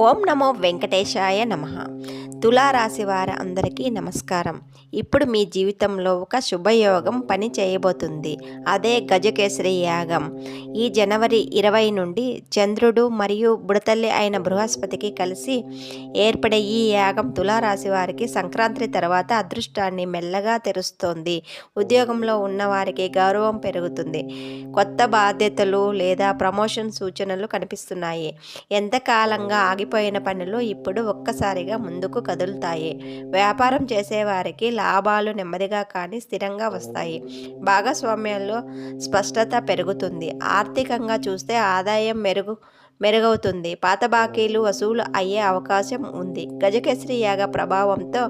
ఓం నమో వెంకటేశాయ నమః. తులారాశి వారి అందరికీ నమస్కారం. ఇప్పుడు మీ జీవితంలో ఒక శుభయోగం పని చేయబోతుంది. అదే గజకేసరి యాగం. ఈ జనవరి 20 నుండి చంద్రుడు మరియు బుడతల్లి అయిన బృహస్పతికి కలిసి ఏర్పడే ఈ యాగం తులారాశి వారికి సంక్రాంతి తర్వాత అదృష్టాన్ని మెల్లగా తెరుస్తోంది. ఉద్యోగంలో ఉన్నవారికి గౌరవం పెరుగుతుంది. కొత్త బాధ్యతలు లేదా ప్రమోషన్ సూచనలు కనిపిస్తున్నాయి. ఎంతకాలంగా ఆగిపోయిన పనులు ఇప్పుడు ఒక్కసారిగా ముందుకు కదులుతాయి. వ్యాపారం చేసేవారికి లాభాలు నెమ్మదిగా కానీ స్థిరంగా వస్తాయి. భాగస్వామ్యంలో స్పష్టత పెరుగుతుంది. ఆర్థికంగా చూస్తే ఆదాయం మెరుగవుతుంది. పాత బాకీలు వసూలు అయ్యే అవకాశం ఉంది. గజకేసరి యాగ ప్రభావంతో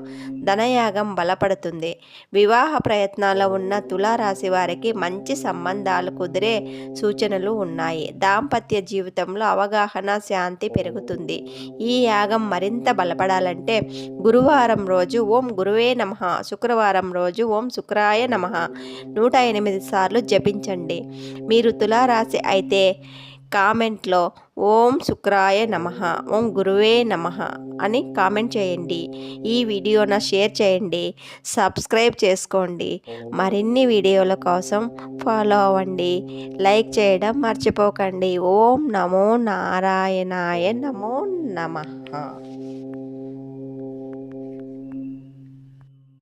ధనయాగం బలపడుతుంది. వివాహ ప్రయత్నాల్లో ఉన్న తులారాశి వారికి మంచి సంబంధాలు కుదిరే సూచనలు ఉన్నాయి. దాంపత్య జీవితంలో అవగాహన, శాంతి పెరుగుతుంది. ఈ యాగం మరింత బలపడాలంటే గురువారం రోజు ఓం గురువే నమః, శుక్రవారం రోజు ఓం శుక్రాయ నమః 108 సార్లు జపించండి. మీరు తులారాశి అయితే కామెంట్లో ఓం శుక్రాయ నమః, ఓం గురువే నమః అని కామెంట్ చేయండి. ఈ వీడియోను షేర్ చేయండి, సబ్స్క్రైబ్ చేసుకోండి. మరిన్ని వీడియోల కోసం ఫాలో అవ్వండి. లైక్ చేయడం మర్చిపోకండి. ఓం నమో నారాయణాయ నమో నమః.